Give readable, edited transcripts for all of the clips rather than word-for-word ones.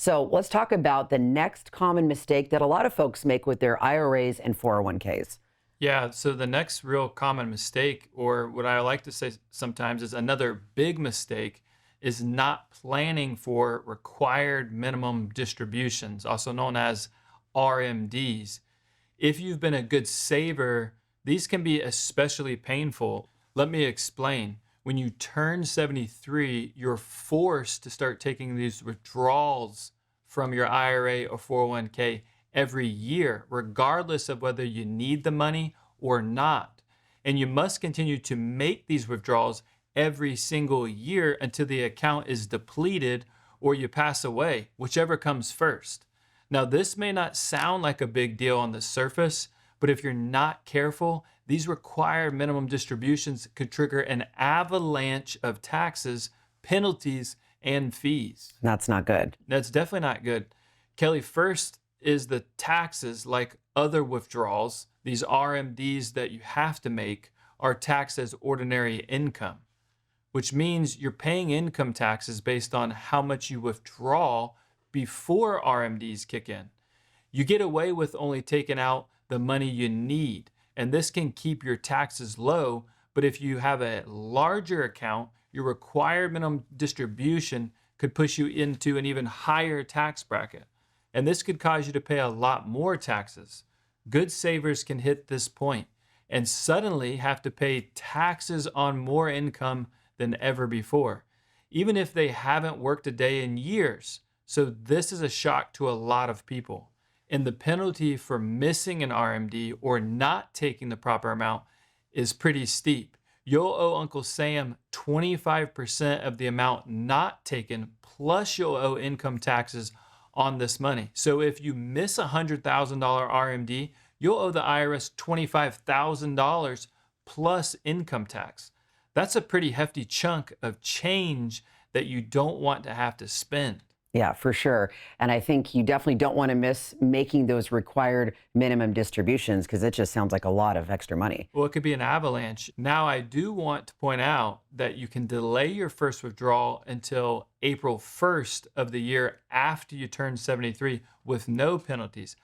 So let's talk about the next common mistake that a lot of folks make with their IRAs and 401ks. Yeah, so the next real common mistake, or what I like to say sometimes is another big mistake, is not planning for required minimum distributions, also known as RMDs. If you've been a good saver, these can be especially painful. Let me explain. When you turn 73, you're forced to start taking these withdrawals from your IRA or 401k every year, regardless of whether you need the money or not. And you must continue to make these withdrawals every single year until the account is depleted or you pass away, whichever comes first. Now, this may not sound like a big deal on the surface, but if you're not careful, these required minimum distributions could trigger an avalanche of taxes, penalties, and fees. That's not good. That's definitely not good. Kelly, first is the taxes. Like other withdrawals, these RMDs that you have to make are taxed as ordinary income, which means you're paying income taxes based on how much you withdraw before RMDs kick in. You get away with only taking out the money you need, and this can keep your taxes low. But if you have a larger account, your required minimum distribution could push you into an even higher tax bracket. And this could cause you to pay a lot more taxes. Good savers can hit this point and suddenly have to pay taxes on more income than ever before, even if they haven't worked a day in years. So this is a shock to a lot of people. And the penalty for missing an RMD or not taking the proper amount is pretty steep. You'll owe Uncle Sam 25% of the amount not taken, plus you'll owe income taxes on this money. So if you miss a $100,000 RMD, you'll owe the IRS $25,000 plus income tax. That's a pretty hefty chunk of change that you don't want to have to spend. Yeah, for sure. And I think you definitely don't want to miss making those required minimum distributions because it just sounds like a lot of extra money. Well, it could be an avalanche. Now, I do want to point out that you can delay your first withdrawal until April 1st of the year after you turn 73 with no penalties.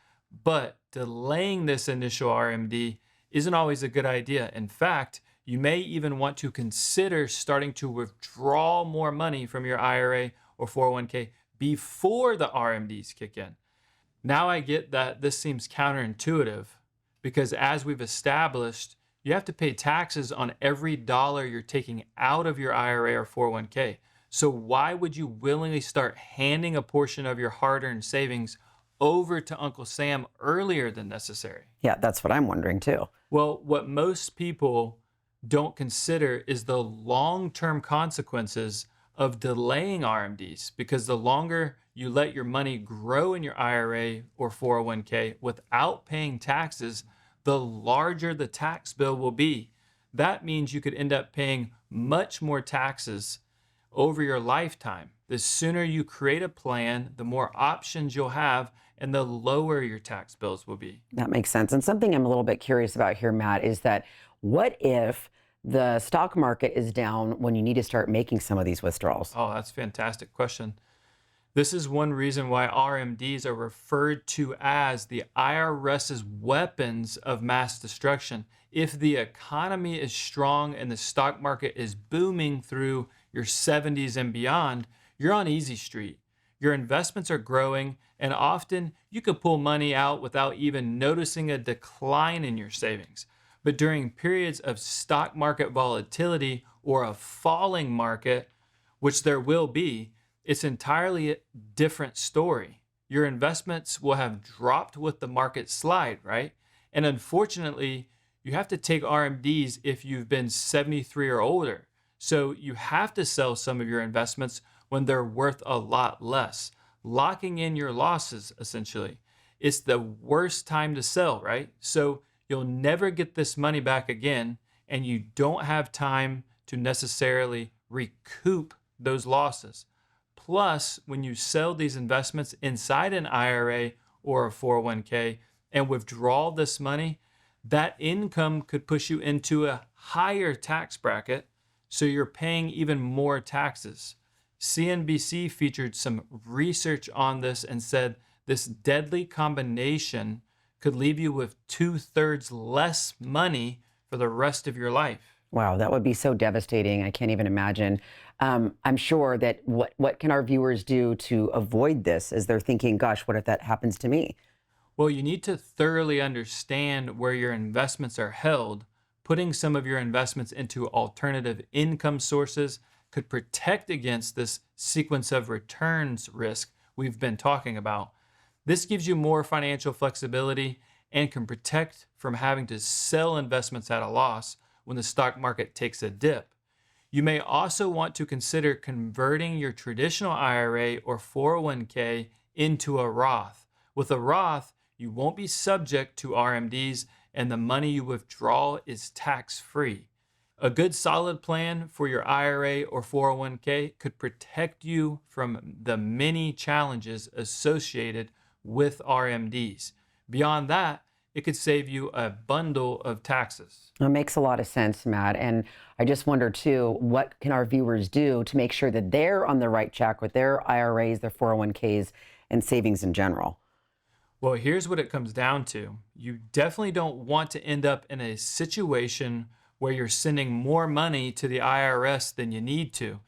But delaying this initial RMD isn't always a good idea. In fact, you may even want to consider starting to withdraw more money from your IRA or 401k before the RMDs kick in. Now I get that this seems counterintuitive because as we've established, you have to pay taxes on every dollar you're taking out of your IRA or 401k. So why would you willingly start handing a portion of your hard-earned savings over to Uncle Sam earlier than necessary? Yeah, that's what I'm wondering too. Well, what most people don't consider is the long-term consequences of delaying RMDs, because the longer you let your money grow in your IRA or 401k without paying taxes, the larger the tax bill will be. That means you could end up paying much more taxes over your lifetime. The sooner you create a plan, the more options you'll have and the lower your tax bills will be. That makes sense. And something I'm a little bit curious about here, Matt, is that what if the stock market is down when you need to start making some of these withdrawals? Oh, that's a fantastic question. This is one reason why RMDs are referred to as the IRS's weapons of mass destruction. If the economy is strong and the stock market is booming through your 70s and beyond, you're on easy street. Your investments are growing, and often you could pull money out without even noticing a decline in your savings. But during periods of stock market volatility or a falling market, which there will be, it's entirely a different story. Your investments will have dropped with the market slide, right? And unfortunately, you have to take RMDs if you've been 73 or older. So you have to sell some of your investments when they're worth a lot less, locking in your losses, essentially. It's the worst time to sell, right? So you'll never get this money back again, and you don't have time to necessarily recoup those losses. Plus, when you sell these investments inside an IRA or a 401k and withdraw this money, that income could push you into a higher tax bracket, so you're paying even more taxes. CNBC featured some research on this and said this deadly combination could leave you with 2/3 less money for the rest of your life. Wow, that would be so devastating. I can't even imagine. I'm sure that what can our viewers do to avoid this as they're thinking, gosh, what if that happens to me? Well, you need to thoroughly understand where your investments are held. Putting some of your investments into alternative income sources could protect against this sequence of returns risk we've been talking about. This gives you more financial flexibility and can protect from having to sell investments at a loss when the stock market takes a dip. You may also want to consider converting your traditional IRA or 401k into a Roth. With a Roth, you won't be subject to RMDs and the money you withdraw is tax-free. A good solid plan for your IRA or 401k could protect you from the many challenges associated with RMDs. Beyond that, it could save you a bundle of taxes. It makes a lot of sense, Matt. And I just wonder too, what can our viewers do to make sure that they're on the right track with their IRAs, their 401ks, and savings in general? Well, here's what it comes down to. You definitely don't want to end up in a situation where you're sending more money to the IRS than you need to.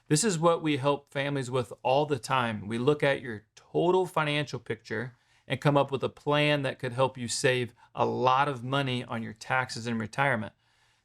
This is what we help families with all the time. We look at your total financial picture and come up with a plan that could help you save a lot of money on your taxes in retirement.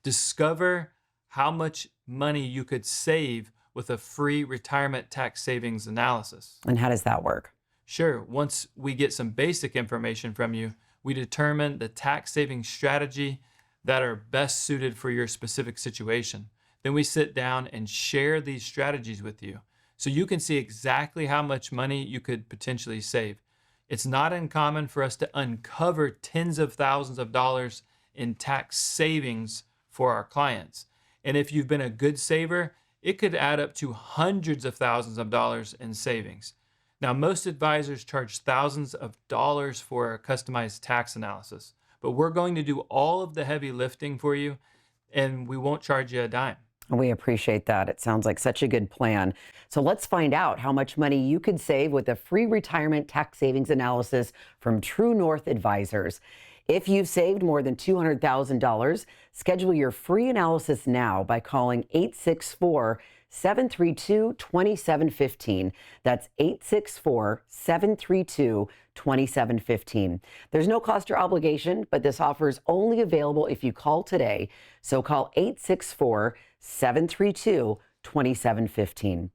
Discover how much money you could save with a free retirement tax savings analysis. And how does that work? Sure, once we get some basic information from you, we determine the tax saving strategy that are best suited for your specific situation. Then we sit down and share these strategies with you so you can see exactly how much money you could potentially save. It's not uncommon for us to uncover tens of thousands of dollars in tax savings for our clients. And if you've been a good saver, it could add up to hundreds of thousands of dollars in savings. Now, most advisors charge thousands of dollars for a customized tax analysis, but we're going to do all of the heavy lifting for you, and we won't charge you a dime. We appreciate that. It sounds like such a good plan. So let's find out how much money you could save with a free retirement tax savings analysis from True North Advisors. If you've saved more than $200,000, schedule your free analysis now by calling 864-732-2715. That's 864-732-2715. There's no cost or obligation, but this offer is only available if you call today. So call 864-732-2715.